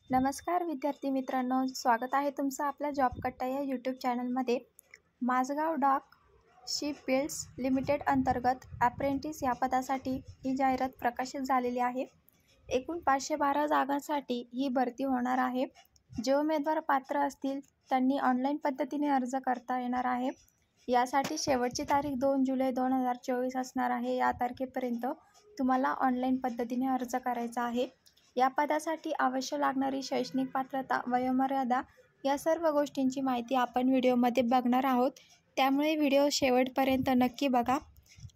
नमस्कार विद्यार्थी मित्रांनो, स्वागत आहे तुमचं आपल्या जॉब कट्टा या यूट्यूब चॅनलमध्ये। माझगाव डॉक शिपबिल्ड्स लिमिटेड अंतर्गत अप्रेंटिस या पदासाठी ही जाहिरात प्रकाशित झालेली आहे। एकूण 512 जागांसाठी ही भरती होणार आहे। जे उमेदवार पात्र असतील त्यांनी ऑनलाईन पद्धतीने अर्ज करता येणार आहे। यासाठी शेवटची तारीख 2 जुलै 2024 असणार आहे। या तारखेपर्यंत तुम्हाला ऑनलाईन पद्धतीने अर्ज करायचा आहे। या पदासाठी आवश्यक लागणारी शैक्षणिक पात्रता, वयोमर्यादा या सर्व गोष्टींची माहिती आपण व्हिडिओमध्ये बघणार आहोत। त्यामुळे व्हिडिओ शेवटपर्यंत नक्की बघा।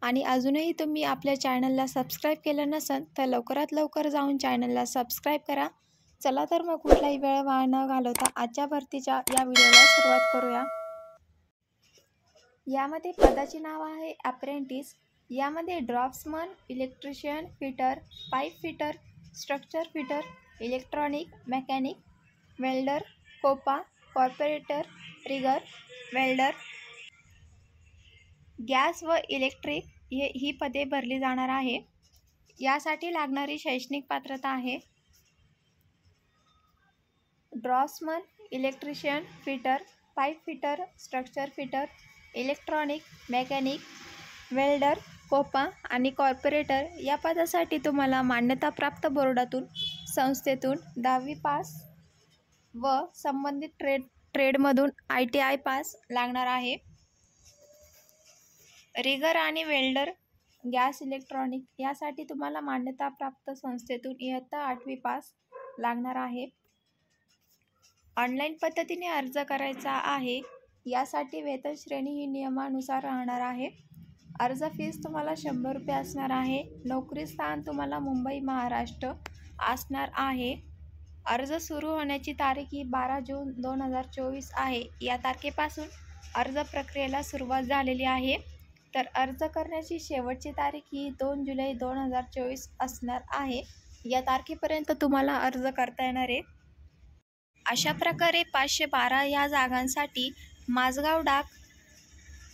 आणि अजूनही तुम्ही आपल्या चॅनलला सबस्क्राईब केलं नसेल तर लवकरात लवकर जाऊन चॅनलला सबस्क्राईब करा। चला तर मग कुठलाही वेळ वाया न घालवता आजच्या भरतीच्या या व्हिडिओला सुरुवात करूया। यामध्ये पदाचे नाव आहे अप्रेंटिस। यामध्ये draughtsman, electrician, fitter, pipe fitter, structure fitter, electronic, mechanic, welder, COPA, corporator, rigger, welder, gas व इलेक्ट्रिक ही पदे भरली जाणार आहे। यासाठी लागणारी शैक्षणिक पात्रता आहे draughtsman, electrician, fitter, pipe fitter, structure fitter, electronic, mechanic, welder, COPA आणि कॉर्पोरेटर या पदासाठी तुम्हाला मान्यताप्राप्त बोर्डातून, संस्थेतून 10वी पास व संबंधित ट्रेडमधून ITI पास लागणार आहे। रिगर आणि वेल्डर, गॅस, इलेक्ट्रॉनिक यासाठी तुम्हाला मान्यताप्राप्त संस्थेतून इयत्ता 8वी पास लागणार आहे। ऑनलाईन पद्धतीने अर्ज करायचा आहे। यासाठी वेतन श्रेणी ही नियमानुसार राहणार आहे। अर्ज फीस तुम्हाला 100 रुपये असणार आहे। नोकरी स्थान तुम्हाला मुंबई, महाराष्ट्र असणार आहे। अर्ज सुरू होण्याची तारीख ही 12 जून 2024 आहे। या तारखेपासून अर्ज प्रक्रियेला सुरुवात झालेली आहे। तर अर्ज करण्याची शेवटची तारीख ही 2 जुलै 2024 असणार आहे। या तारखेपर्यंत तुम्हाला अर्ज करता येणार आहे। अशा प्रकारे 512 या जागांसाठी माझगाव डाक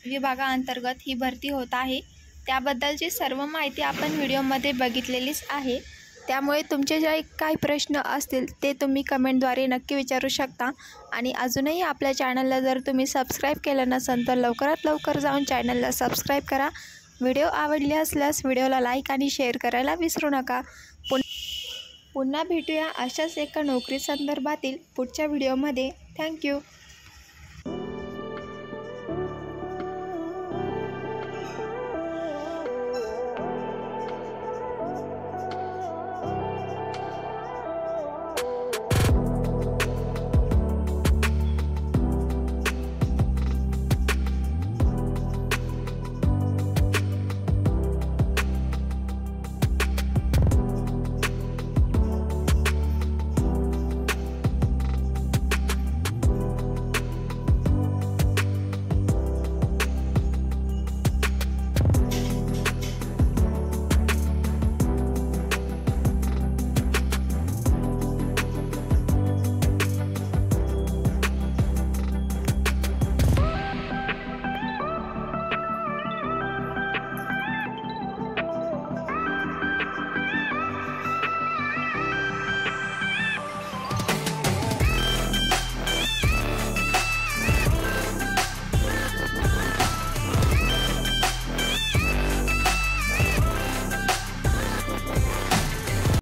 विभागाअंतर्गत ही भरती होत आहे। त्याबद्दलची सर्व माहिती आपण व्हिडिओमध्ये बघितलेलीच आहे। त्यामुळे तुमचे जे काही प्रश्न असतील ते तुम्ही कमेंटद्वारे नक्की विचारू शकता। आणि अजूनही आपल्या चॅनलला जर तुम्ही सबस्क्राईब केलं नसेल तर लवकरात लवकर जाऊन चॅनलला सबस्क्राईब करा। व्हिडिओ आवडले असल्यास व्हिडिओला लाईक आणि शेअर करायला विसरू नका। पुन्हा भेटूया अशाच एका नोकरी संदर्भातील पुढच्या व्हिडिओमध्ये। थँक्यू।